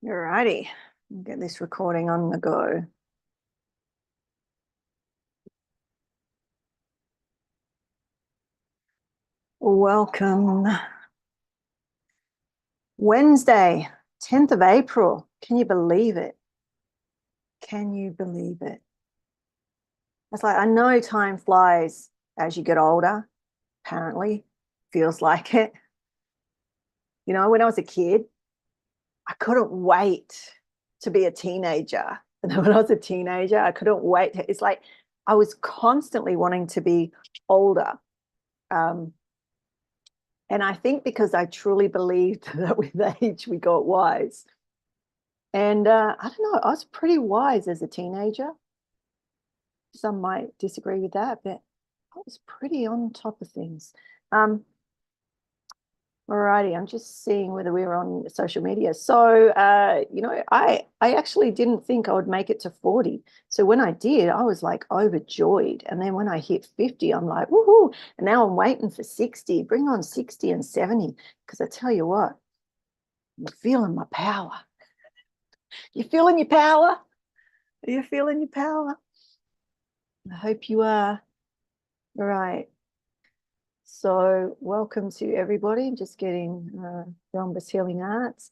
Alrighty, we'll get this recording on the go. Welcome. Wednesday, 10th of April. Can you believe it? Can you believe it? It's like, I know time flies as you get older, apparently, feels like it. You know, when I was a kid, I couldn't wait to be a teenager. And when I was a teenager, I couldn't wait. It's like I was constantly wanting to be older. And I think because I truly believed that with age we got wise. And I don't know, I was pretty wise as a teenager. Some might disagree with that, but I was pretty on top of things. Alrighty, I'm just seeing whether we're on social media. So, I actually didn't think I would make it to 40. So when I did, I was like overjoyed. And then when I hit 50, I'm like, woohoo. And now I'm waiting for 60. Bring on 60 and 70. Because I tell you what, I'm feeling my power. You feeling your power? Are you feeling your power? I hope you are. All right. So welcome to everybody. I'm just getting Rhombus Healing Arts.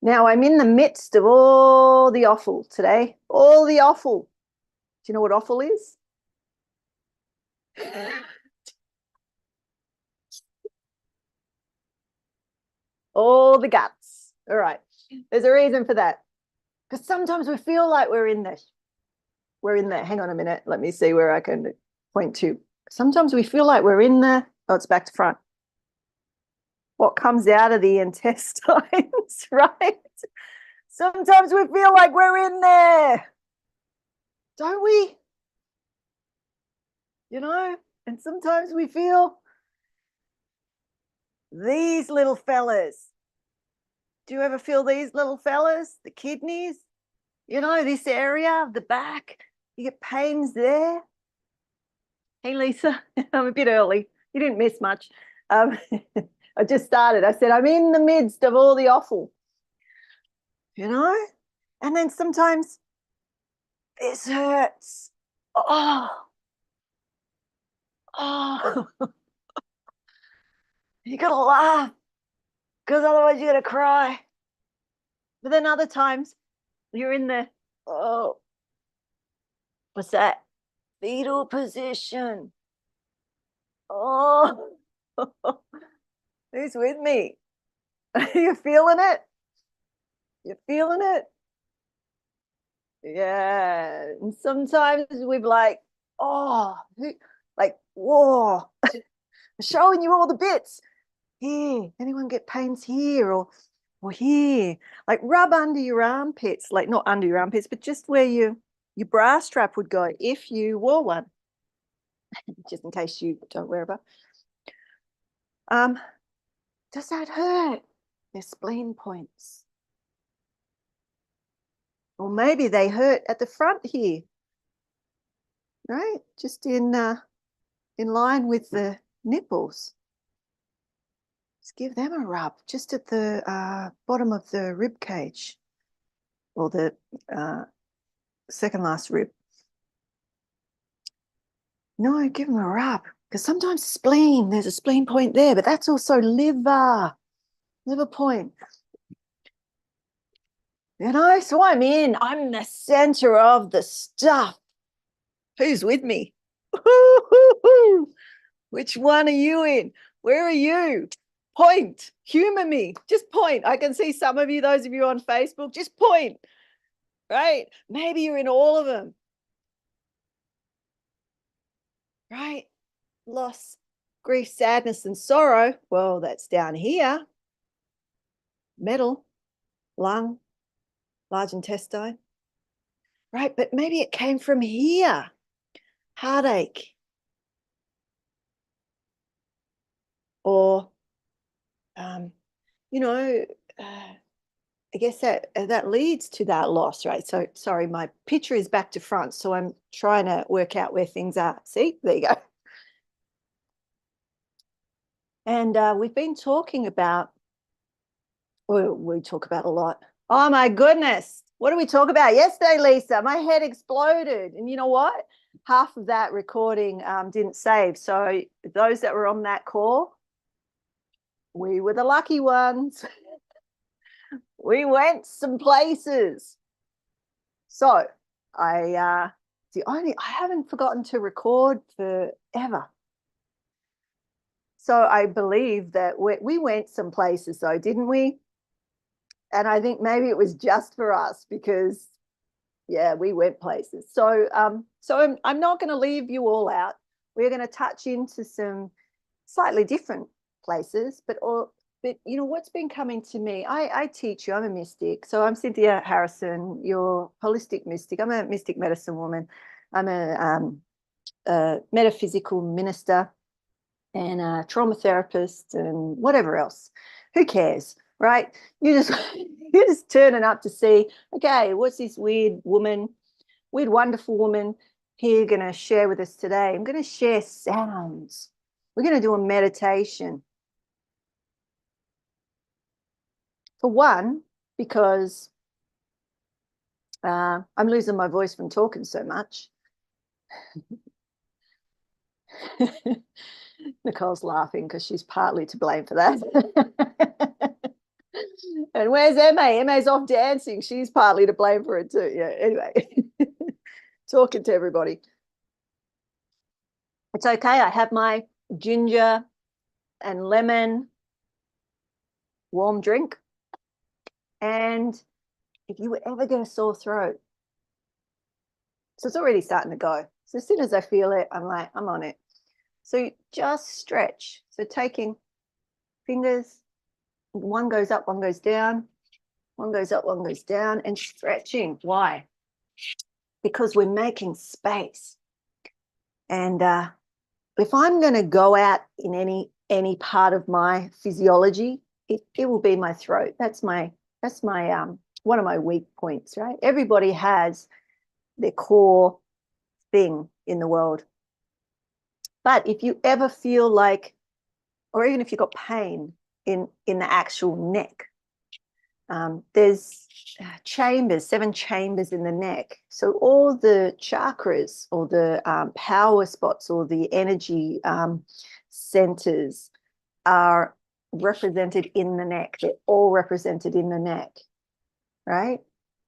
Now I'm in the midst of all the offal today. All the offal. Do you know what offal is? All the guts. All right. There's a reason for that. Because sometimes we feel like we're in there. We're in there. Hang on a minute. Let me see where I can point to. Sometimes we feel like we're in there. Oh, it's back to front. What comes out of the intestines, right? Sometimes we feel like we're in there, don't we? You know, and sometimes we feel these little fellas. Do you ever feel these little fellas, the kidneys? You know, this area of the back, you get pains there. Hey, Lisa, I'm a bit early. You didn't miss much. I just started. I said, I'm in the midst of all the offal, you know? And then sometimes this hurts. Oh, oh. You gotta laugh because otherwise you're gonna cry. But then other times you're in the, oh, what's that? Fetal position. Oh, who's with me? Are you feeling it? You're feeling it? Yeah. And sometimes we're like, oh, like, whoa, showing you all the bits. Here, anyone get pains here or here? Like rub under your armpits, like not under your armpits, but just where your bra strap would go if you wore one, just in case you don't wear a bra. Does that hurt? Their spleen points. Or maybe they hurt at the front here, right? Just in line with the nipples. Just give them a rub, just at the bottom of the rib cage, or the second last rib. No, give them a rub, because sometimes spleen, there's a spleen point there, but that's also liver point. You know, so I'm the center of the stuff. Who's with me? Which one are you in? Where are you? Point, humor me, just point. I can see some of you, those of you on Facebook, just point, right? Maybe you're in all of them, right? Loss, grief, sadness, and sorrow. Well, that's down here. Metal, lung, large intestine, right? But maybe it came from here. Heartache. Or, you know, I guess that leads to that loss, right? So, sorry, my picture is back to front, so I'm trying to work out where things are. See, there you go. And we've been talking about, well, we talk about a lot. Oh my goodness. What did we talk about yesterday, Lisa? My head exploded. And you know what? Half of that recording didn't save. So those that were on that call, we were the lucky ones. We went some places. So I haven't forgotten to record forever. So I believe that we went some places though, didn't we? And I think maybe it was just for us because, yeah, we went places. So I'm not going to leave you all out. We're going to touch into some slightly different places, but you know what's been coming to me. I teach you. I'm a mystic. So I'm Cynthia Harrison, your holistic mystic. I'm a mystic medicine woman. I'm a metaphysical minister and a trauma therapist and whatever else. Who cares, right? You're just turning up to see, okay, what's this weird, wonderful woman here going to share with us today? I'm going to share sounds. We're going to do a meditation. For one, because I'm losing my voice from talking so much. Nicole's laughing because she's partly to blame for that. And where's Emma? Emma's off dancing. She's partly to blame for it too. Yeah, anyway. Talking to everybody. It's okay. I have my ginger and lemon warm drink. And if you ever get a sore throat, so it's already starting to go. So as soon as I feel it, I'm like, I'm on it. So just stretch. So taking fingers, one goes up, one goes down, one goes up, one goes down, and stretching. Why? Because we're making space. And if I'm going to go out in any part of my physiology, it will be my throat. That's my one of my weak points, right? Everybody has their core thing in the world. But if you ever feel like, or even if you've got pain in the actual neck, there's chambers, 7 chambers in the neck. So all the chakras or the power spots or the energy centers are represented in the neck. They're all represented in the neck, right?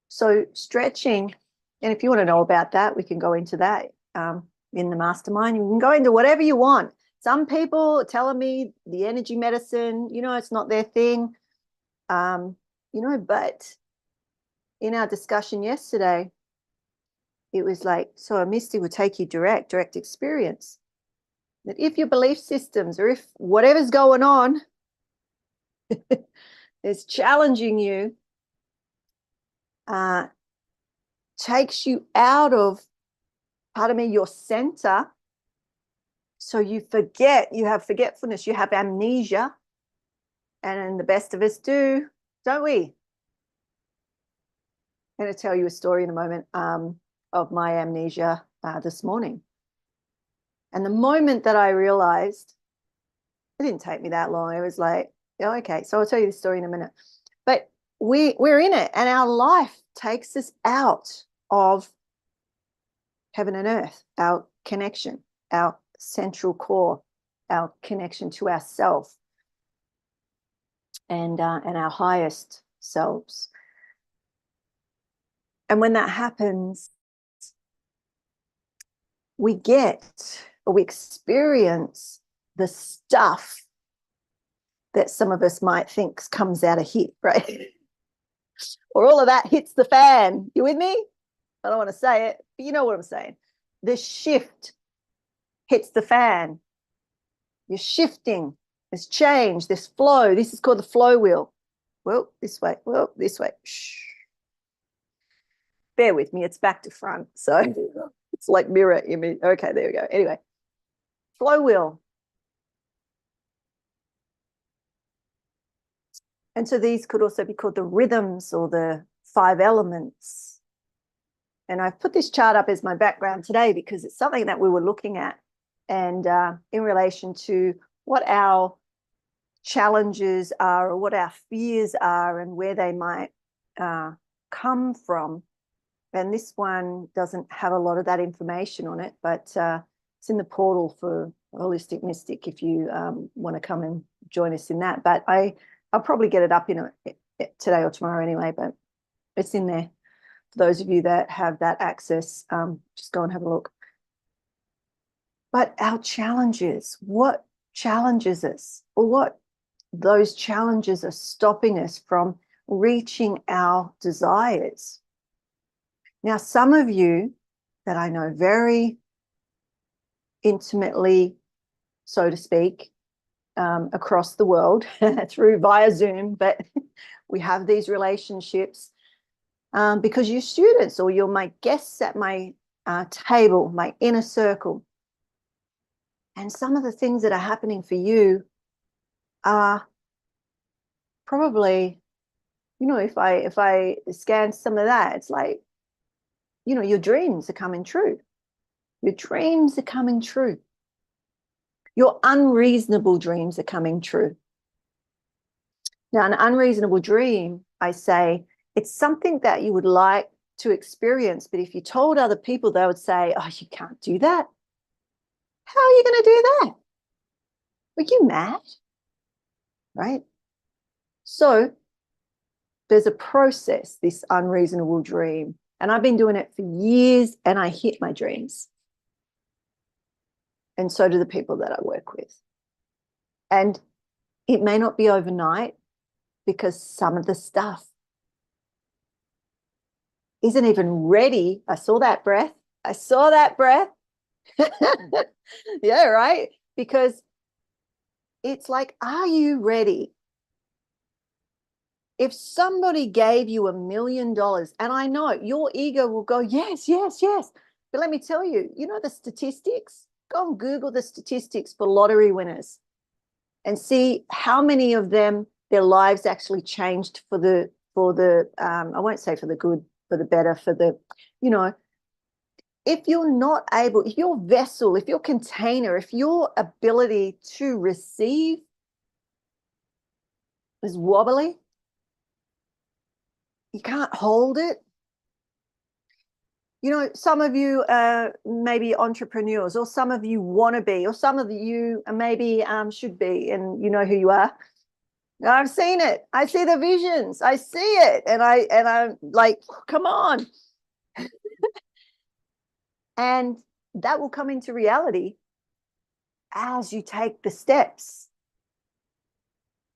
So stretching, and if you want to know about that, we can go into that in the mastermind. You can go into whatever you want. Some people are telling me the energy medicine, it's not their thing. But in our discussion yesterday, it was like, so a mystic would take you direct experience. That if your belief systems or if whatever's going on is challenging you, takes you out of, your center. So you forget, you have forgetfulness, you have amnesia. And the best of us do, don't we? I'm going to tell you a story in a moment of my amnesia this morning. And the moment that I realized, it didn't take me that long. It was like, oh, okay, so I'll tell you the story in a minute. But we're in it, and our life takes us out of heaven and earth, our connection, our central core, our connection to ourself and our highest selves. And when that happens, we experience the stuff that some of us might think comes out of here, right? Or all of that hits the fan. You with me? I don't want to say it, but you know what I'm saying. The shift hits the fan. You're shifting. There's change. There's flow. This is called the flow wheel. Well, this way. Well, this way. Shh. Bear with me. It's back to front. So it's like mirror image. Okay, there we go. Anyway, flow wheel. And so these could also be called the rhythms or the 5 elements. And I've put this chart up as my background today because it's something that we were looking at and in relation to what our challenges are or what our fears are and where they might come from. And this one doesn't have a lot of that information on it, but it's in the portal for Holistic Mystic if you want to come and join us in that. But I'll probably get it up in today or tomorrow anyway, but it's in there. For those of you that have that access, just go and have a look. But our challenges, what challenges us, or what those challenges are stopping us from reaching our desires. Now, some of you that I know very intimately, so to speak, across the world through via Zoom, but we have these relationships because you're students or you're my guests at my table, my inner circle. And some of the things that are happening for you are probably, you know, if I scan some of that, it's like, you know, your dreams are coming true. Your dreams are coming true. Your unreasonable dreams are coming true. Now, an unreasonable dream, I say, it's something that you would like to experience, but if you told other people, they would say, oh, you can't do that. How are you going to do that? Are you mad? Right? So there's a process, this unreasonable dream. And I've been doing it for years and I hit my dreams. And so do the people that I work with. And it may not be overnight because some of the stuff isn't even ready. I saw that breath. I saw that breath. Yeah, right? Because it's like, are you ready? If somebody gave you $1 million, and I know your ego will go, yes, yes, yes. But let me tell you, you know the statistics? Go and Google the statistics for lottery winners and see how many of them, their lives actually changed for the I won't say for the good, for the better, for the, you know, if you're not able, if your vessel, if your container, if your ability to receive is wobbly, you can't hold it. You know, some of you are maybe entrepreneurs, or some of you want to be, or some of you maybe should be, and you know who you are. I've seen it. I see the visions. I see it, and I'm like, come on. And that will come into reality as you take the steps.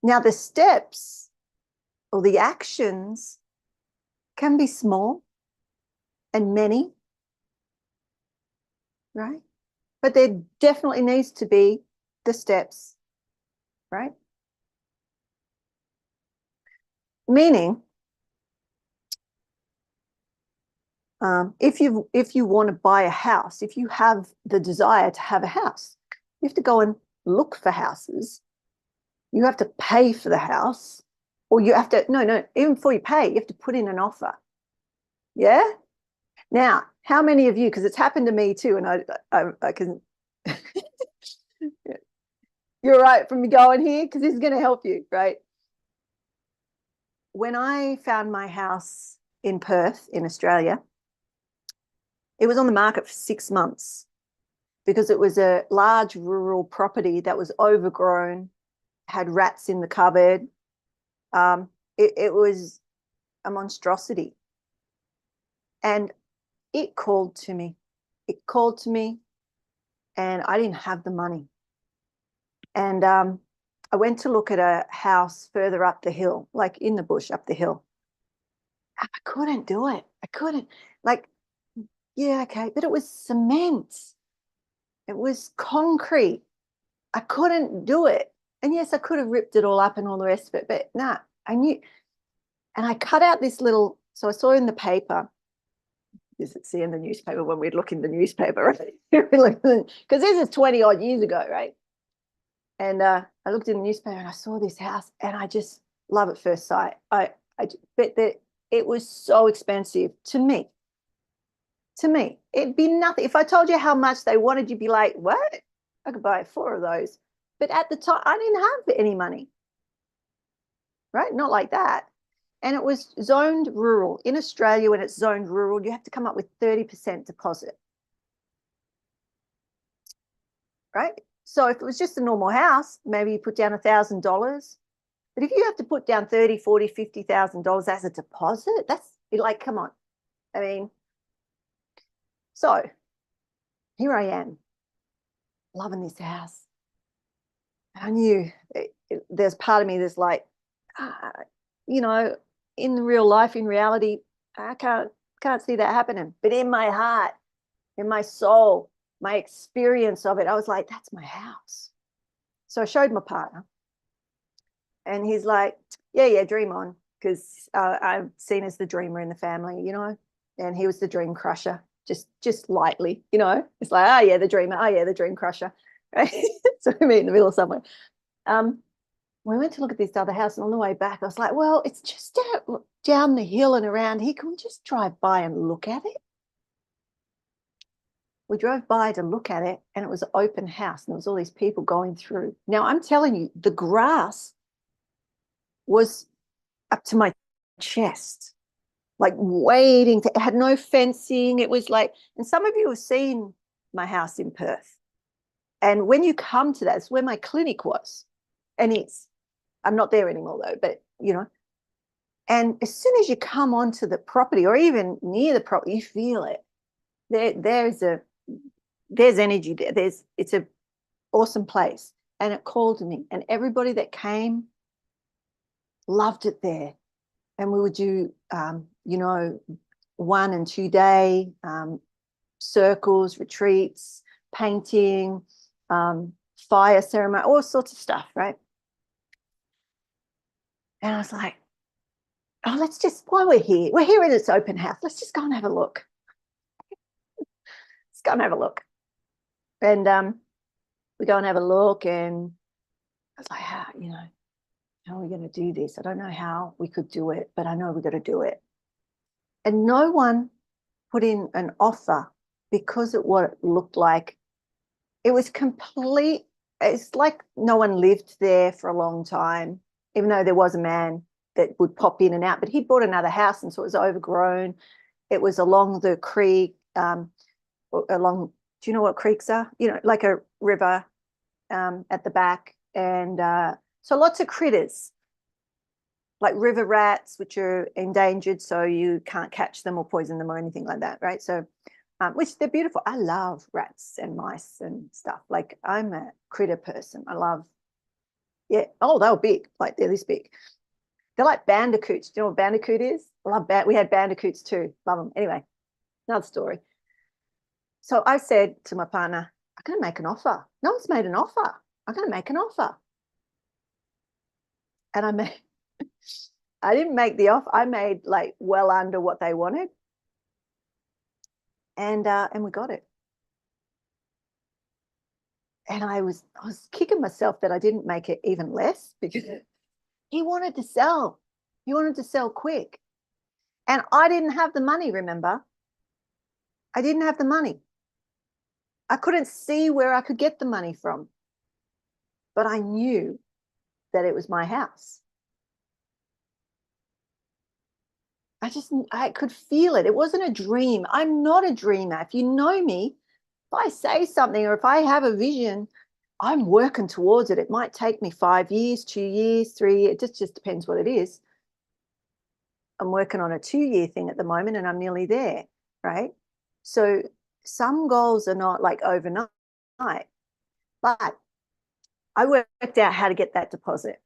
Now, the steps or the actions can be small and many, right? But there definitely needs to be the steps, right? Meaning, if you want to buy a house, if you have the desire to have a house, you have to go and look for houses. You have to pay for the house, or you have to, no, even before you pay, you have to put in an offer. Yeah? Now, how many of you, because it's happened to me too, and I can, you're right from me going here, because this is going to help you, right? When I found my house in Perth, in Australia, it was on the market for 6 months because it was a large rural property that was overgrown, had rats in the cupboard. It was a monstrosity. And it called to me. It called to me, and I didn't have the money. And I went to look at a house further up the hill, like in the bush up the hill. I couldn't do it. I couldn't. Like, yeah, okay. But it was cement. It was concrete. I couldn't do it. And yes, I could have ripped it all up and all the rest of it. But nah, I knew. And I cut out this little, so I saw in the paper, is it see in the newspaper when we'd look in the newspaper, right? Because this is 20 odd years ago, right? And I looked in the newspaper and I saw this house and I just love at first sight. But it was so expensive to me. To me, it'd be nothing. If I told you how much they wanted, you'd be like, what? I could buy 4 of those. But at the time, I didn't have any money, right? Not like that. And it was zoned rural. In Australia, when it's zoned rural, you have to come up with 30% deposit. Right? So if it was just a normal house, maybe you put down $1,000. But if you have to put down $30,000, $40,000, $50,000 as a deposit, that's like, come on. I mean, so here I am, loving this house. I knew there's part of me that's like, you know, in real life, in reality, I can't see that happening. But in my heart, in my soul, my experience of it, I was like, that's my house. So I showed my partner, and he's like, yeah, dream on, because I'm seen as the dreamer in the family, you know, and he was the dream crusher, just lightly, you know. It's like, oh yeah, the dreamer, oh yeah, the dream crusher. Right? So we meet in the middle somewhere. We went to look at this other house, and on the way back, I was like, well, it's just down the hill and around here. Can we just drive by and look at it? We drove by to look at it, and it was an open house, and there was all these people going through. Now, I'm telling you, the grass was up to my chest, like waiting to, it had no fencing. It was like, and some of you have seen my house in Perth. And when you come to that, it's where my clinic was. And I'm not there anymore though, but you know, and as soon as you come onto the property or even near the property, you feel it. There's energy there. It's an awesome place. And it called me, and everybody that came loved it there. And we would do, you know, 1 and 2 day circles, retreats, painting, fire ceremony, all sorts of stuff, right? And I was like, oh, let's just, while we're here in this open house, let's just go and have a look. Let's go and have a look. And we go and have a look, and I was like, how are we going to do this? I don't know how we could do it, but I know we're going to do it. And no one put in an offer because of what it looked like. It was complete. It's like no one lived there for a long time, even though there was a man that would pop in and out, but he bought another house, and so it was overgrown. It was along the creek, do you know what creeks are? You know, like a river at the back. And so lots of critters, like river rats, which are endangered, so you can't catch them or poison them or anything like that, right? So, which they're beautiful. I love rats and mice and stuff. Like, I'm a critter person. I love, yeah. Oh, they were big, like they're this big. They're like bandicoots. Do you know what bandicoot is? I love we had bandicoots too. Love them. Anyway, another story. So I said to my partner, I'm going to make an offer. No one's made an offer. I'm going to make an offer. And I didn't make the offer. I made like well under what they wanted. And we got it. And I was kicking myself that I didn't make it even less, because he wanted to sell. He wanted to sell quick. And I didn't have the money, remember? I didn't have the money. I couldn't see where I could get the money from. But I knew that it was my house. I could feel it. It wasn't a dream. I'm not a dreamer. If you know me, if I say something or if I have a vision, I'm working towards it. It might take me 5 years, 2 years, 3 years. It just depends what it is. I'm working on a 2-year thing at the moment, and I'm nearly there, right? So some goals are not like overnight, but I worked out how to get that deposit,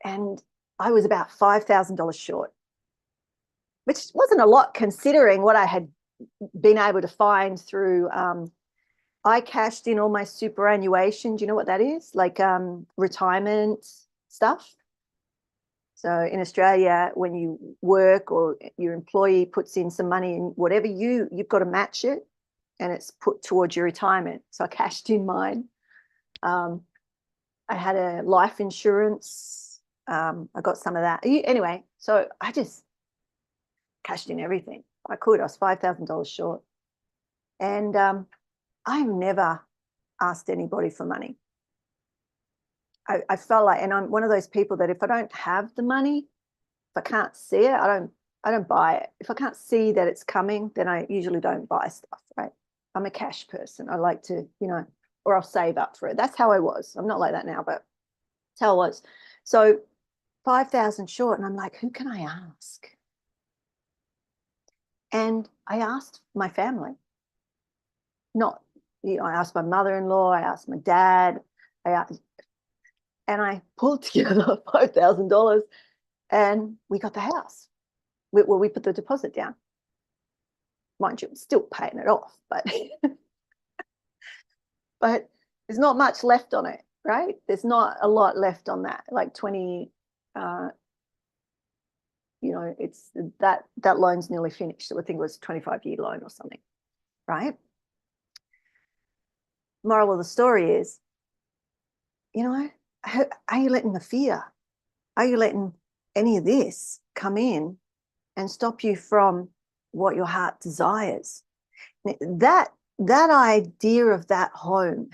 and I was about $5,000 short, which wasn't a lot considering what I had been able to find through. I cashed in all my superannuation. Do you know what that is? Like retirement stuff. So in Australia, when you work or your employee puts in some money in whatever you've got to match it, and it's put towards your retirement. So I cashed in mine. I had a life insurance. I got some of that. Anyway, so I just cashed in everything I could. I was $5,000 short. And I've never asked anybody for money. I felt like, and I'm one of those people that if I don't have the money, If I can't see it, I don't buy it. If I can't see that it's coming, then I usually don't buy stuff, right? I'm a cash person. I like to, or I'll save up for it. That's how I was. I'm not like that now, but that's how I was. So 5,000 short, and I'm like, who can I ask? And I asked my family. Not, I asked my mother-in-law, I asked my dad, and I pulled together $5,000 and we got the house. We put the deposit down. Mind you, I'm still paying it off, but but there's not much left on it, right? There's not a lot left on that, like 20, it's that loan's nearly finished. So I think it was a 25-year loan or something, right? Moral of the story is, are you letting the fear, are you letting any of this come in and stop you from what your heart desires? That idea of that home,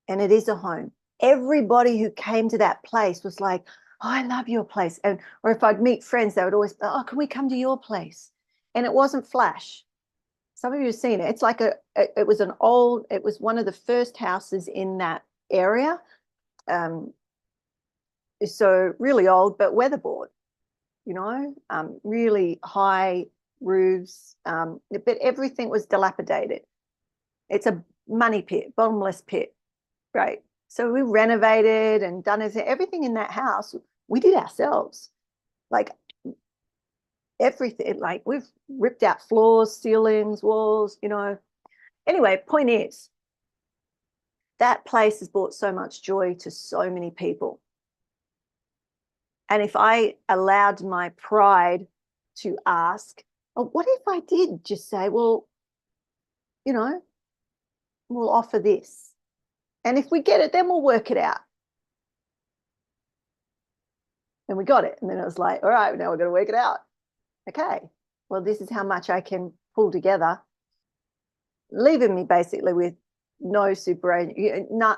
and it is a home. Everybody who came to that place was like, oh, I love your place. Or if I'd meet friends, they would always, oh, can we come to your place? And it wasn't flash. Some of you have seen it. It's like it was one of the first houses in that area. So really old, but weatherboard, really high roofs, but everything was dilapidated. It's a money pit, bottomless pit, right? So we renovated and done everything in that house. We did ourselves, like everything. Like we've ripped out floors, ceilings, walls. Anyway, point is, that place has brought so much joy to so many people. And if I allowed my pride to ask, oh, what if I did just say, well, we'll offer this. And if we get it, then we'll work it out. And we got it. And then it was like, all right, now we're going to work it out. Okay, well, this is how much I can pull together, leaving me basically with no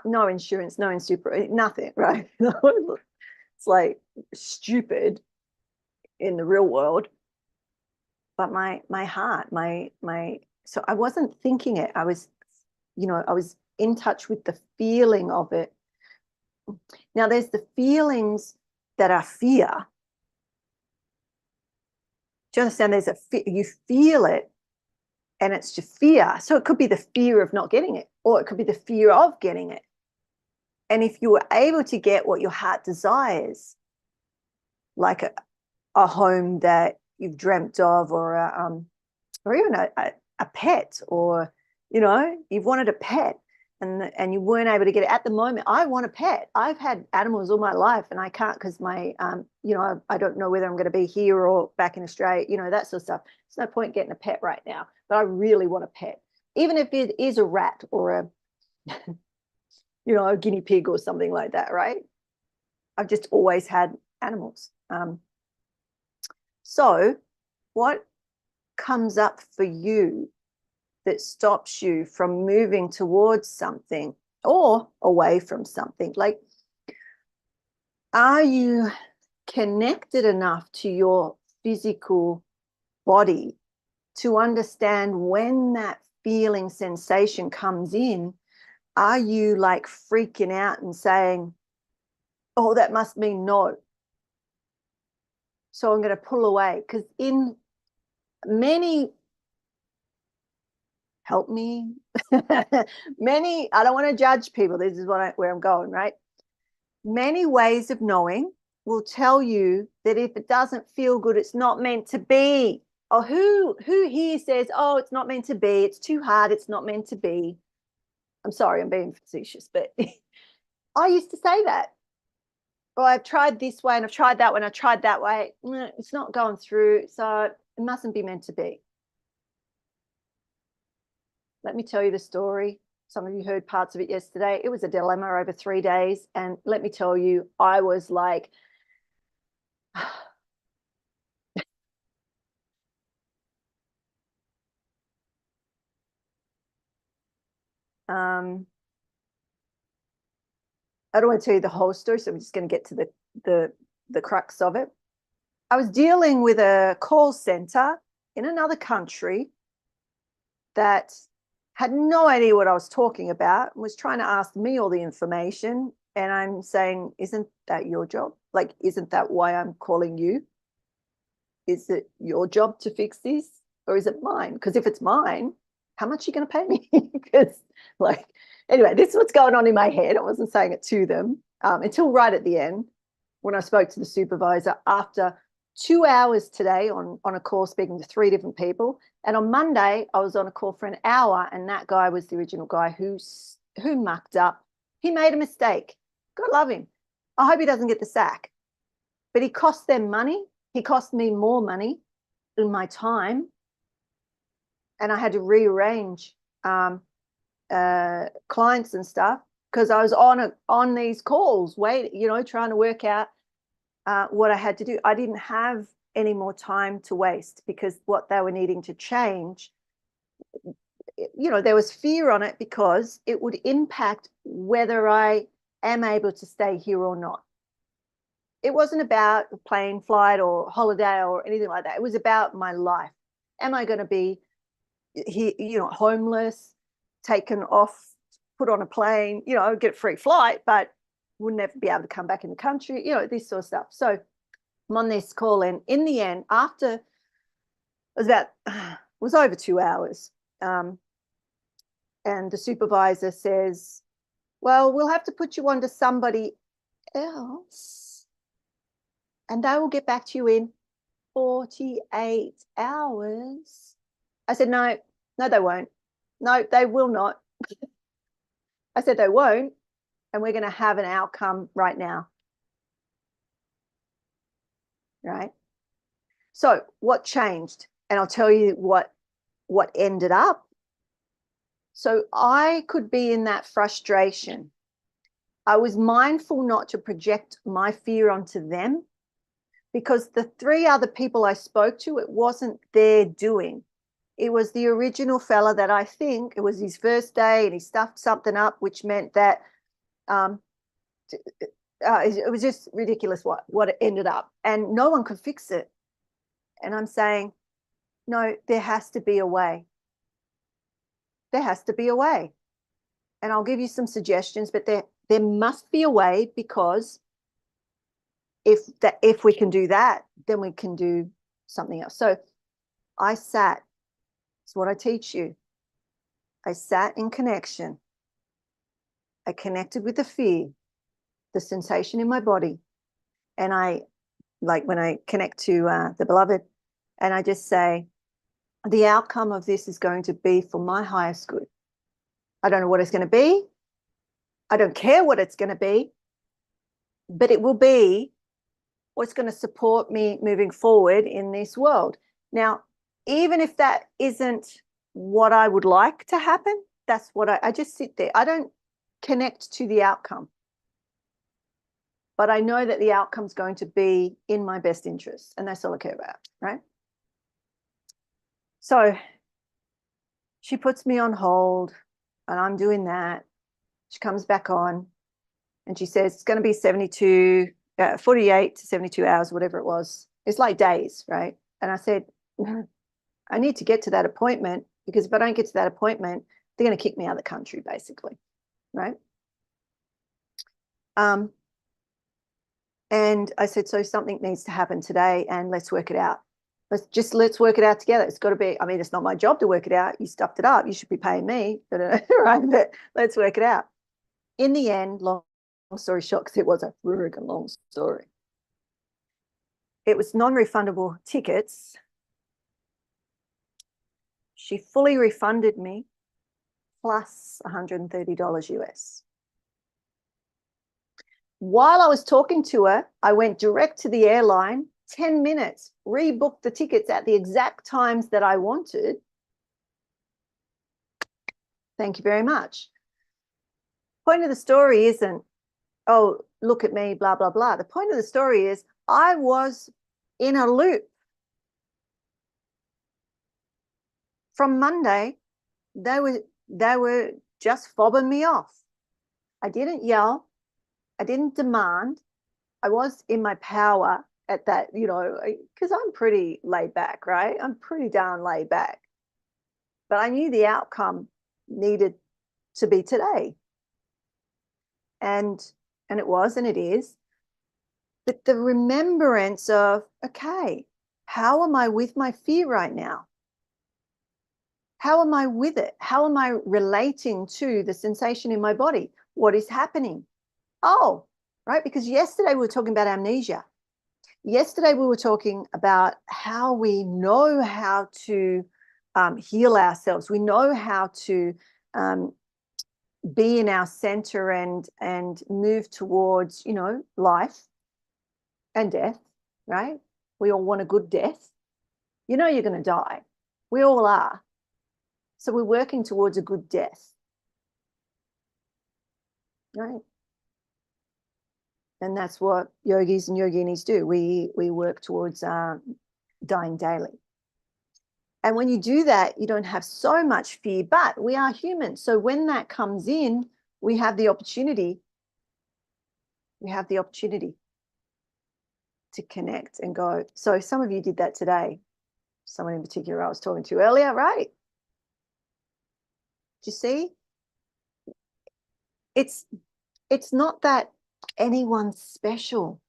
no insurance, no super, nothing, right? It's like stupid in the real world. But my heart, so I wasn't thinking it. I was in touch with the feeling of it. Now there's the feelings that are fear. Do you understand? There's you feel it and it's just fear. So it could be the fear of not getting it, or it could be the fear of getting it. And if you were able to get what your heart desires, like a home that you've dreamt of, or even a pet, or you've wanted a pet and you weren't able to get it at the moment. I want a pet. I've had animals all my life and I can't because my I don't know whether I'm going to be here or back in Australia, that sort of stuff. There's no point getting a pet right now, but I really want a pet, even if it is a rat or a a guinea pig or something like that, right? I've just always had animals. So what comes up for you that stops you from moving towards something or away from something? Like, are you connected enough to your physical body to understand when that feeling sensation comes in? Are you like freaking out and saying, oh, that must mean no, so I'm going to pull away? Because in many, help me, many, I don't want to judge people. This is where I'm going, right? Many ways of knowing will tell you that if it doesn't feel good, it's not meant to be. Or who here says, oh, it's not meant to be, it's too hard, it's not meant to be? I'm sorry, I'm being facetious, but I used to say that. Oh, I've tried this way and I've tried that one, I tried that way. It's not going through, so it mustn't be meant to be. Let me tell you the story. Some of you heard parts of it yesterday. It was a dilemma over 3 days. And let me tell you, I was like, I don't want to tell you the whole story, so we're just going to get to the crux of it. I was dealing with a call center in another country that had no idea what I was talking about and was trying to ask me all the information. And I'm saying, isn't that your job? Like, isn't that why I'm calling you? Is it your job to fix this, or is it mine? Because if it's mine, how much are you going to pay me? Because, like, anyway, this is what's going on in my head. I wasn't saying it to them until right at the end when I spoke to the supervisor after 2 hours today on a call speaking to 3 different people. And on Monday, I was on a call for an hour, and that guy was the original guy who mucked up. He made a mistake. God love him. I hope he doesn't get the sack. But he cost them money. He cost me more money in my time. And I had to rearrange clients and stuff because I was on these calls, trying to work out what I had to do. I didn't have any more time to waste because what they were needing to change, there was fear on it because it would impact whether I am able to stay here or not. It wasn't about a plane flight or holiday or anything like that. It was about my life. Am I going to be here, homeless, taken off, put on a plane, get a free flight, but would never be able to come back in the country, this sort of stuff. So I'm on this call, and in the end, after it was over 2 hours, and the supervisor says, well, we'll have to put you on to somebody else, and they will get back to you in 48 hours. I said, no, they won't. No, they will not. I said, they won't. And we're going to have an outcome right now. Right? So what changed? And I'll tell you what ended up. So I could be in that frustration. I was mindful not to project my fear onto them because the 3 other people I spoke to, it wasn't their doing. It was the original fella that I think it was his first day and he stuffed something up, which meant that it was just ridiculous what it ended up, and no one could fix it. And I'm saying, no, there has to be a way. There has to be a way. And I'll give you some suggestions, but there must be a way, because if we can do that, then we can do something else. So I sat. It's what I teach you. I sat in connection. I connected with the fear, the sensation in my body. And when I connect to the beloved, and I just say, the outcome of this is going to be for my highest good. I don't know what it's going to be. I don't care what it's going to be, but it will be what's going to support me moving forward in this world. Now, even if that isn't what I would like to happen, that's what I just sit there. I don't connect to the outcome, but I know that the outcome's going to be in my best interest, and that's all I care about, right? So she puts me on hold, and I'm doing that. She comes back on, and she says it's going to be 48 to 72 hours, whatever it was. It's like days, right? And I said, I need to get to that appointment, because if I don't get to that appointment, they're going to kick me out of the country, basically, right? And I said, so something needs to happen today, and let's work it out. Let's work it out together. It's got to be, I mean, it's not my job to work it out. You stuffed it up. You should be paying me, right? But let's work it out. In the end, long story short, because it was a freaking long story, it was non-refundable tickets. She fully refunded me plus $130 US. While I was talking to her, I went direct to the airline, 10 minutes, rebooked the tickets at the exact times that I wanted. Thank you very much. Point of the story isn't, oh, look at me, blah, blah, blah. The point of the story is I was in a loop. From Monday, they were just fobbing me off. I didn't yell. I didn't demand. I was in my power at that, you know, because I'm pretty laid back, right? I'm pretty darn laid back. But I knew the outcome needed to be today. And it was, and it is. But the remembrance of, okay, how am I with my fear right now? How am I with it? How am I relating to the sensation in my body? What is happening? Oh, right, because yesterday we were talking about amnesia. Yesterday we were talking about how we know how to heal ourselves. We know how to be in our center and move towards, you know, life and death, right? We all want a good death. You know you're going to die. We all are. So we're working towards a good death, right? And that's what yogis and yoginis do. We work towards dying daily. And when you do that, you don't have so much fear, but we are human. So when that comes in, we have the opportunity. We have the opportunity to connect and go. So some of you did that today. Someone in particular I was talking to earlier, right? Do you see? It's not that anyone's special.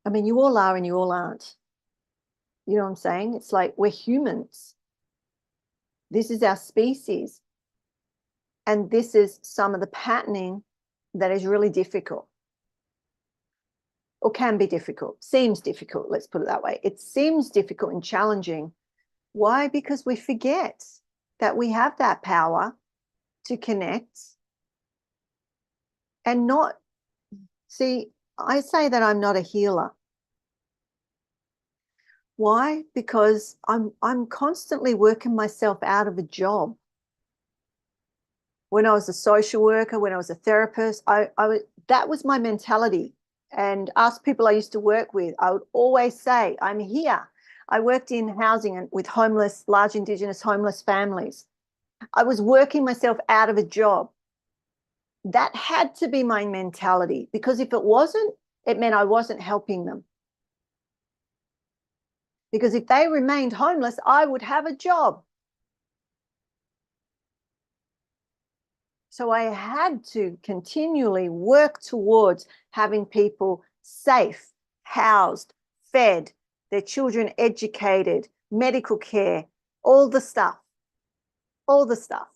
I mean, you all are and you all aren't. You know what I'm saying? It's like we're humans. This is our species. And this is some of the patterning that is really difficult or can be difficult, seems difficult, let's put it that way. It seems difficult and challenging. Why? Because we forget that we have that power to connect and not, see, I say that I'm not a healer. Why? Because I'm constantly working myself out of a job. When I was a social worker, when I was a therapist, that was my mentality. And ask people I used to work with, I would always say, I'm here. I worked in housing and with homeless, large Indigenous homeless families. I was working myself out of a job. That had to be my mentality, because if it wasn't, it meant I wasn't helping them. Because if they remained homeless, I would have a job. So I had to continually work towards having people safe, housed, fed, their children educated, medical care, all the stuff, all the stuff.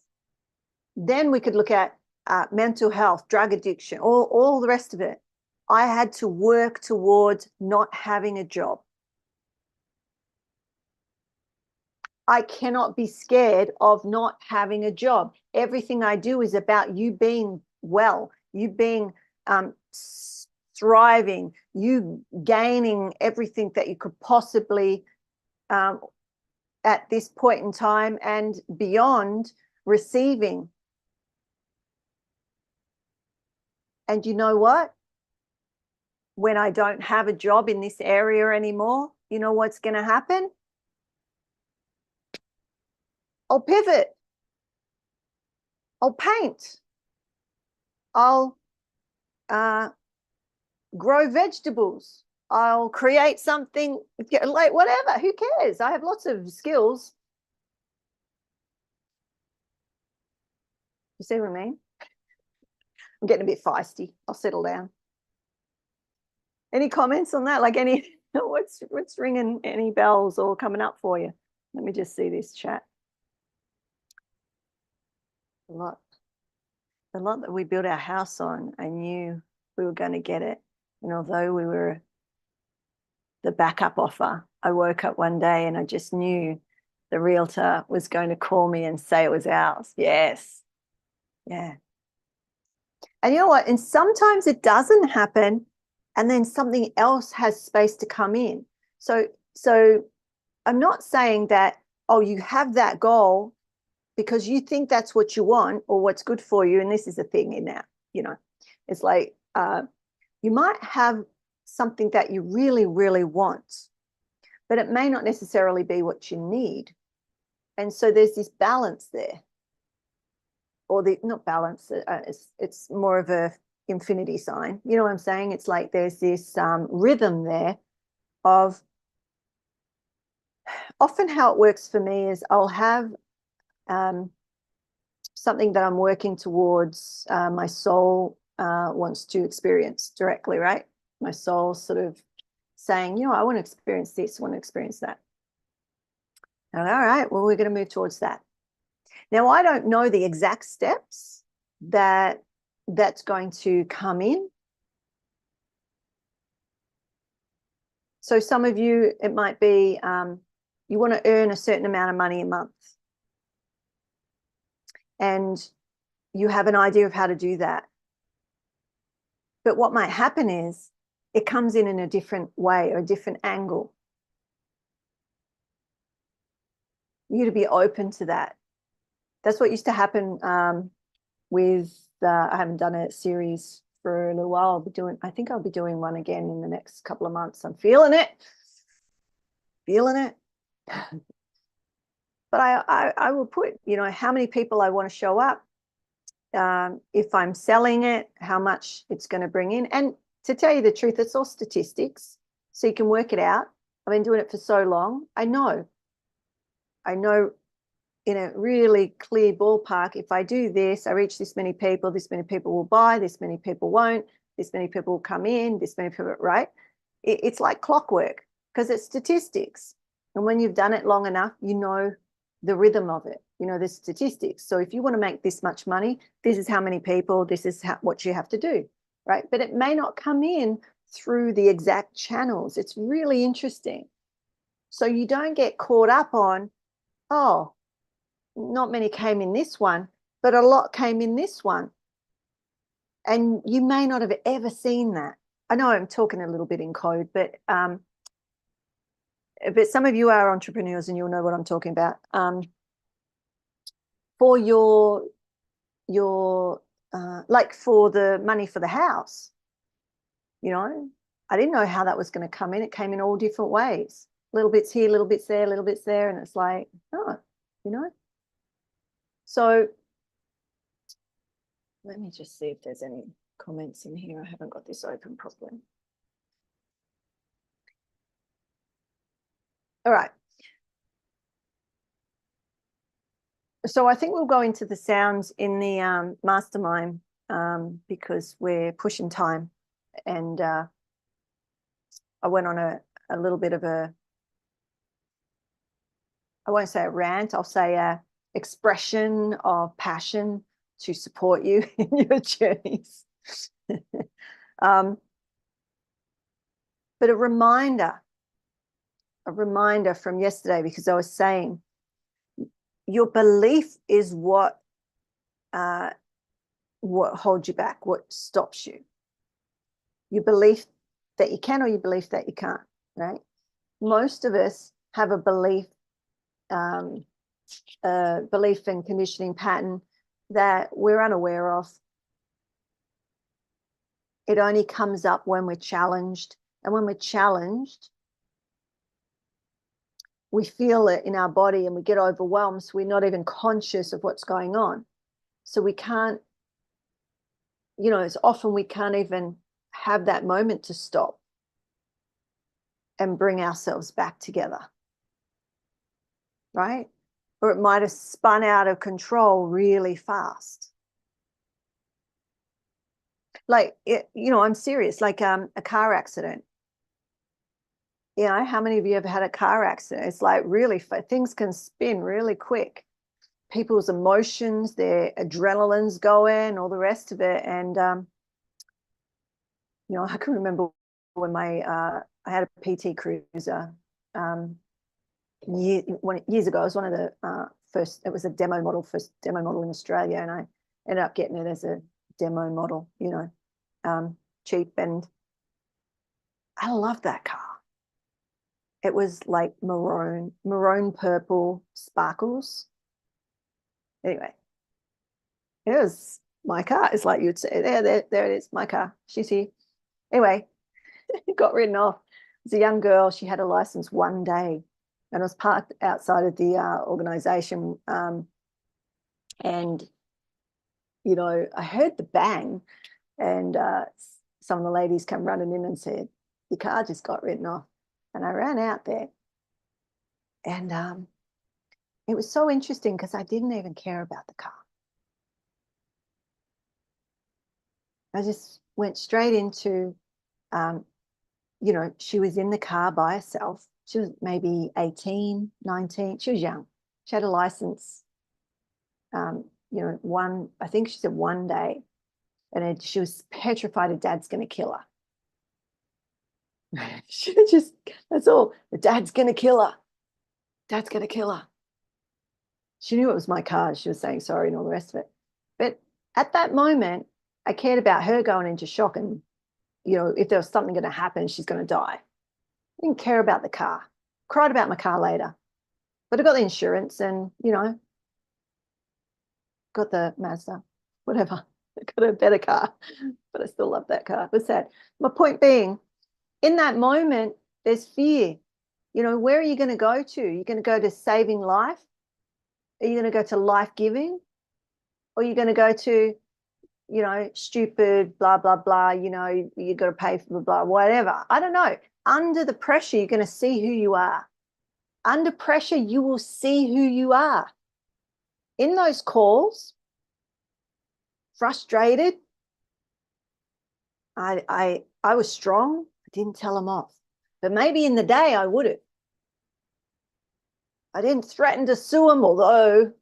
Then we could look at mental health, drug addiction, all the rest of it. I had to work towards not having a job. I cannot be scared of not having a job. Everything I do is about you being well, you being thriving, you gaining everything that you could possibly at this point in time and beyond, receiving. And you know what? When I don't have a job in this area anymore, you know what's going to happen? I'll pivot. I'll paint. I'll grow vegetables. I'll create something, like whatever. Who cares? I have lots of skills. You see what I mean? I'm getting a bit feisty. I'll settle down. Any comments on that? Like any, what's ringing any bells or coming up for you? Let me just see this chat. A lot that we built our house on, I knew we were going to get it. And although we were the backup offer, I woke up one day and I just knew the realtor was going to call me and say it was ours. Yes. Yeah. And you know what? And sometimes it doesn't happen, and then something else has space to come in. So I'm not saying that, oh, you have that goal because you think that's what you want or what's good for you. And this is the thing in that, you know, it's like you might have something that you really, really want, but it may not necessarily be what you need. And so there's this balance there, or the not balance. It's more of a infinity sign. You know what I'm saying? It's like there's this rhythm there of, often how it works for me is I'll have something that I'm working towards, my soul wants to experience directly, right? My soul sort of saying, you know, I want to experience this, I want to experience that. And all right, well, we're going to move towards that. Now, I don't know the exact steps that's going to come in. So some of you, it might be you want to earn a certain amount of money a month. And you have an idea of how to do that. But what might happen is it comes in a different way or a different angle. You to be open to that. That's what used to happen with, I haven't done a series for a little while. I think I'll be doing one again in the next couple of months. I'm feeling it. But I will put, you know, how many people I want to show up, if I'm selling it, how much it's going to bring in. And to tell you the truth, it's all statistics, so you can work it out. I've been doing it for so long. I know in a really clear ballpark, if I do this, I reach this many people will buy, this many people won't, this many people will come in, this many people, right? It's like clockwork because it's statistics. And when you've done it long enough, you know the rhythm of it, you know the statistics. So if you want to make this much money, this is how many people, this is what you have to do, right? But it may not come in through the exact channels. It's really interesting. So you don't get caught up on, oh, not many came in this one, but a lot came in this one. And you may not have ever seen that. I know I'm talking a little bit in code, but some of you are entrepreneurs and you'll know what I'm talking about. For your like for the money for the house, you know, I didn't know how that was going to come in. It came in all different ways, little bits here, little bits there, little bits there. And it's like, oh, you know. So let me just see if there's any comments in here. I haven't got this open properly. All right. So I think we'll go into the sounds in the mastermind because we're pushing time. And I went on a little bit of I won't say a rant, I'll say a expression of passion to support you in your journeys. But a reminder from yesterday, because I was saying, your belief is what holds you back, what stops you. Your belief that you can or your belief that you can't, right? Most of us have a belief and conditioning pattern that we're unaware of. It only comes up when we're challenged. And when we're challenged, we feel it in our body and we get overwhelmed. So we're not even conscious of what's going on. So we can't, you know, it's often we can't even have that moment to stop and bring ourselves back together, right? Or it might have spun out of control really fast. Like, you know, I'm serious, like a car accident. You know, how many of you have had a car accident? It's like really, things can spin really quick. People's emotions, their adrenaline's going, all the rest of it. And, you know, I can remember when I had a PT Cruiser years ago. It was one of the first, it was a first demo model in Australia. And I ended up getting it as a demo model, you know, cheap. And I love that car. It was like maroon purple sparkles. Anyway, it was my car. It's like you'd say, there it is, my car. She's here. Anyway, it got written off. It was a young girl. She had a license one day, and I was parked outside of the organization. And, you know, I heard the bang, And some of the ladies come running in and said, your car just got written off. And I ran out there. And it was so interesting because I didn't even care about the car. I just went straight into, you know, she was in the car by herself. She was maybe 18, 19. She was young. She had a license, you know, I think she said one day. And she was petrified her dad's going to kill her. She just, that's all. The dad's going to kill her. Dad's going to kill her. She knew it was my car. She was saying sorry and all the rest of it. But at that moment, I cared about her going into shock and, you know, if there was something going to happen, she's going to die. I didn't care about the car. Cried about my car later. But I got the insurance and, you know, got the Mazda, whatever. I got a better car, but I still love that car. It was sad. My point being, in that moment, there's fear. You know, where are you going to go to? You're going to go to saving life? Are you going to go to life-giving? Or are you going to go to, you know, stupid, blah, blah, blah, you know, you got to pay for blah, blah, whatever. I don't know. Under the pressure, you're going to see who you are. Under pressure, you will see who you are. In those calls, frustrated, I was strong. I didn't tell them off. But maybe in the day I would have. I didn't threaten to sue them, although,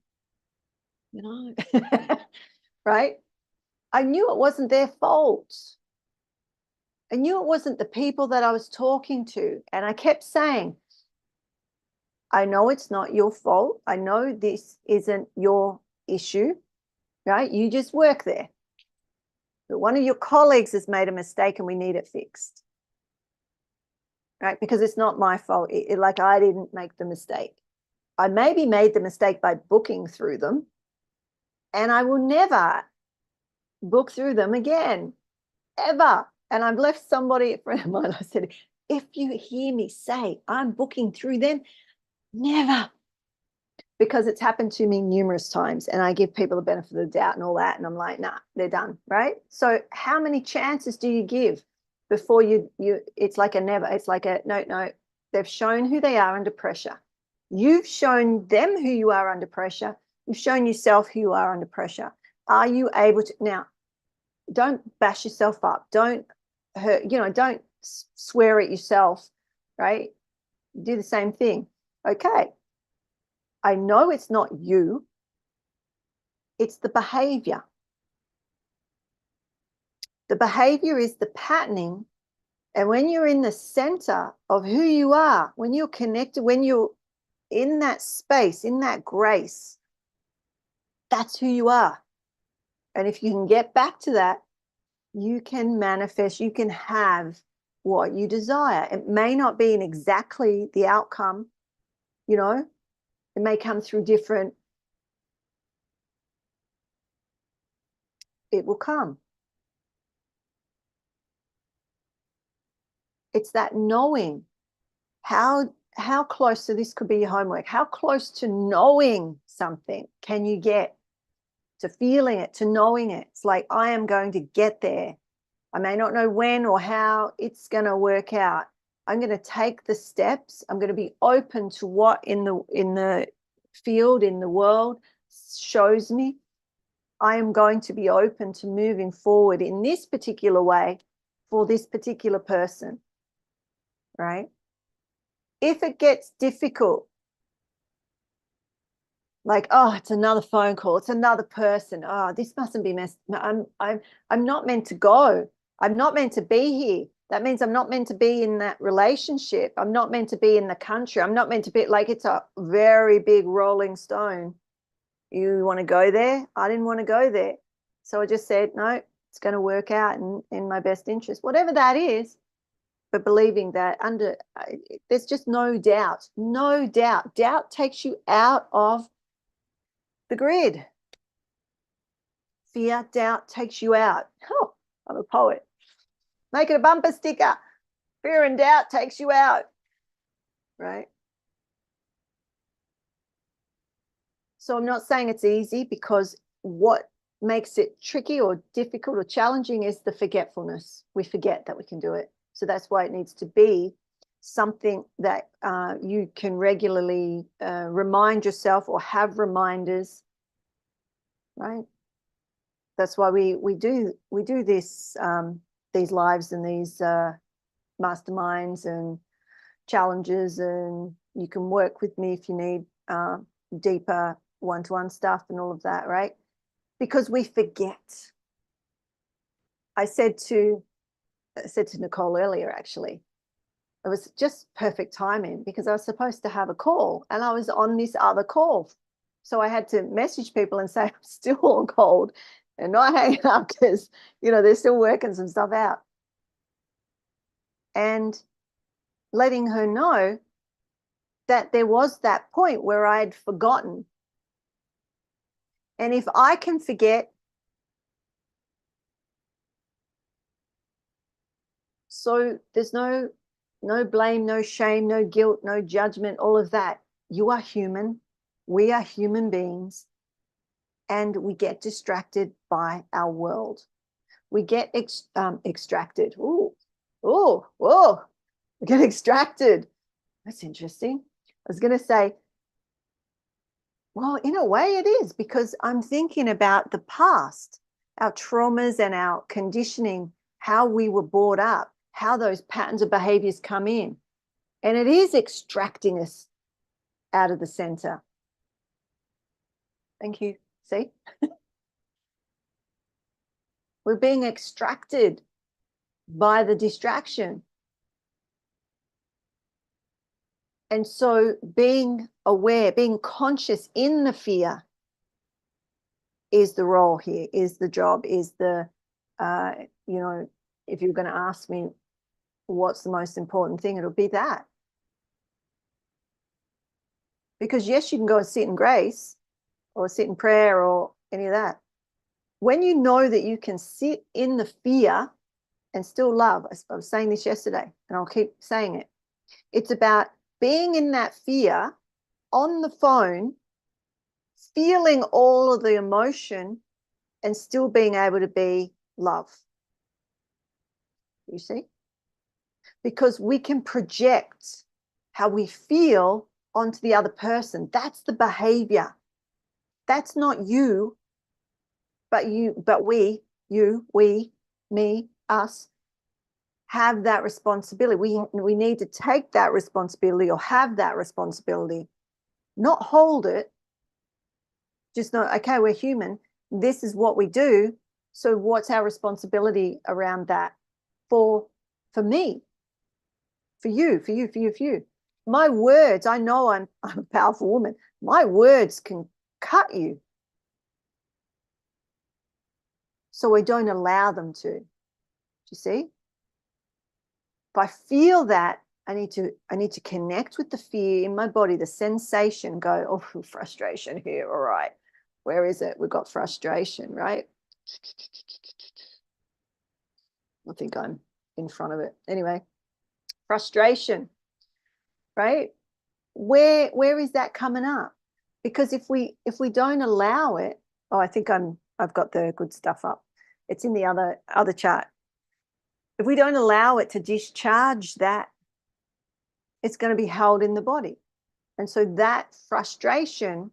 you know, right? I knew it wasn't their fault. I knew it wasn't the people that I was talking to. And I kept saying, I know it's not your fault. I know this isn't your issue, right? You just work there. But one of your colleagues has made a mistake and we need it fixed, right? Because it's not my fault. Like I didn't make the mistake. I maybe made the mistake by booking through them, and I will never book through them again, ever. And I've left somebody, a friend of mine, I said, if you hear me say I'm booking through them, never. Because it's happened to me numerous times and I give people the benefit of the doubt and all that. And I'm like, nah, they're done, right? So how many chances do you give before you it's like a never, it's like a no, they've shown who they are under pressure. You've shown them who you are under pressure. You've shown yourself who you are under pressure. Are you able to, now, don't bash yourself up. Don't hurt, you know, don't swear at yourself, right? Do the same thing. Okay. I know it's not you. It's the behavior. The behavior is the patterning. And when you're in the center of who you are, when you're connected, when you're in that space, in that grace, that's who you are. And if you can get back to that, you can manifest, you can have what you desire. It may not be in exactly the outcome, you know, it may come through different, it will come. It's that knowing. How close to this could be your homework? How close to knowing something can you get? To feeling it, to knowing it. It's like, I am going to get there. I may not know when or how it's going to work out. I'm going to take the steps. I'm going to be open to what in the field, in the world shows me. I am going to be open to moving forward in this particular way for this particular person, right? If it gets difficult, like, oh, it's another phone call, it's another person, oh, this mustn't be messed. I'm not meant to go. I'm not meant to be here. That means I'm not meant to be in that relationship. I'm not meant to be in the country. I'm not meant to be, like, it's a very big rolling stone. You want to go there? I didn't want to go there. So I just said, no, it's going to work out in my best interest, whatever that is. But believing that there's just no doubt. Doubt takes you out of the grid. Fear, doubt takes you out. Oh, I'm a poet. Make it a bumper sticker. Fear and doubt takes you out, right? So I'm not saying it's easy, because what makes it tricky or difficult or challenging is the forgetfulness. We forget that we can do it. So that's why it needs to be something that you can regularly remind yourself or have reminders, right? That's why we do this these lives and these masterminds and challenges, and you can work with me if you need deeper one-to-one stuff and all of that, right? Because we forget. I said to Nicole earlier, actually, it was just perfect timing because I was supposed to have a call and I was on this other call. So I had to message people and say, I'm still on cold and not hanging up because, you know, they're still working some stuff out. And letting her know that there was that point where I had forgotten. And if I can forget, so there's no blame, no shame, no guilt, no judgment, all of that. You are human. We are human beings. And we get distracted by our world. We get extracted. We get extracted. That's interesting. I was going to say, well, in a way it is, because I'm thinking about the past, our traumas and our conditioning, how we were brought up, how those patterns of behaviors come in. And it is extracting us out of the center. Thank you. See? We're being extracted by the distraction. And so being aware, being conscious in the fear is the role here, is the job, is the, you know, if you're going to ask me what's the most important thing, it'll be that. Because yes, you can go and sit in grace or sit in prayer or any of that. When you know that you can sit in the fear and still love, I was saying this yesterday and I'll keep saying it. It's about being in that fear on the phone, feeling all of the emotion and still being able to be love. You see? Because we can project how we feel onto the other person. That's the behavior. That's not you, but we, me, us, have that responsibility. We need to take that responsibility or have that responsibility, not hold it. Just know, okay, we're human. This is what we do. So what's our responsibility around that for me, for you? My words, I know I'm a powerful woman. My words can cut you. So we don't allow them to. Do you see? If I feel that, I need to connect with the fear in my body, the sensation, go, oh, frustration here. All right. Where is it? We've got frustration, right? I think I'm in front of it. Anyway, frustration, right? Where is that coming up? Because if we don't allow it, oh, I think I've got the good stuff up. It's in the other chart. If we don't allow it to discharge that, it's going to be held in the body. And so that frustration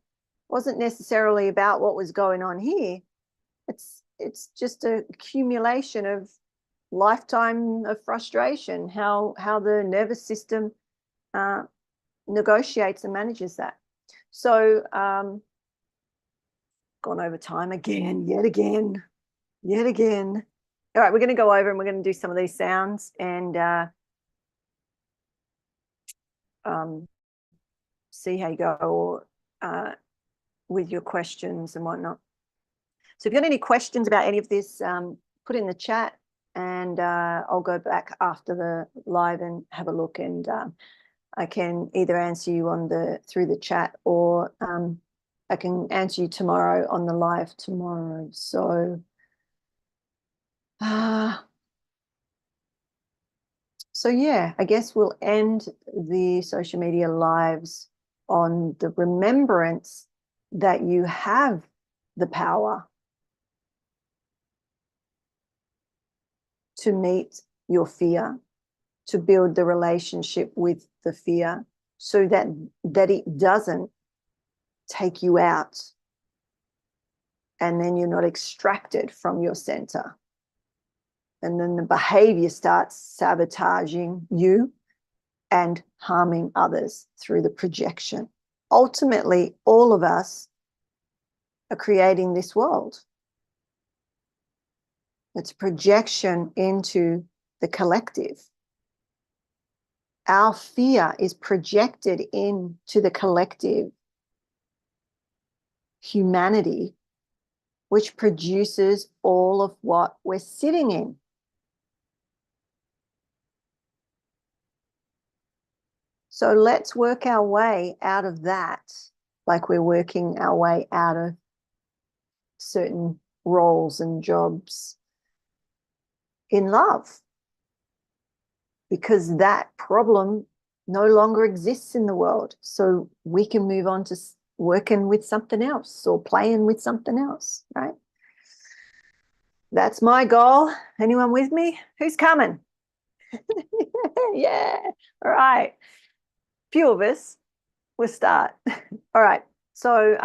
wasn't necessarily about what was going on here. It's just an accumulation of lifetime of frustration, how the nervous system negotiates and manages that. So gone over time again, yet again. All right, we're going to go over and we're going to do some of these sounds and see how you go with your questions and whatnot. So if you've got any questions about any of this, put in the chat and I'll go back after the live and have a look, and I can either answer you through the chat or I can answer you tomorrow on the live tomorrow. So so yeah, I guess we'll end the social media lives on the remembrance that you have the power to meet your fear, to build the relationship with the fear so that it doesn't take you out and then you're not extracted from your center. And then the behavior starts sabotaging you and harming others through the projection. Ultimately, all of us are creating this world. It's a projection into the collective. Our fear is projected into the collective humanity, which produces all of what we're sitting in. So let's work our way out of that, like we're working our way out of certain roles and jobs in love, because that problem no longer exists in the world. So we can move on to working with something else or playing with something else, right? That's my goal. Anyone with me? Who's coming? Yeah. All right. Few of us. We'll start. All right. So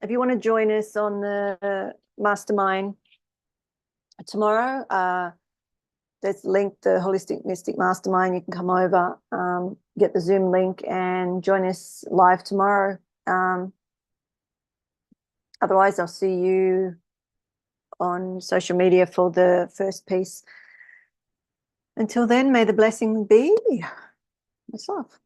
if you want to join us on the mastermind tomorrow, there's linked the Holistic Mystic Mastermind. You can come over, get the Zoom link and join us live tomorrow. Otherwise, I'll see you on social media for the first piece. Until then, may the blessing be. Much love.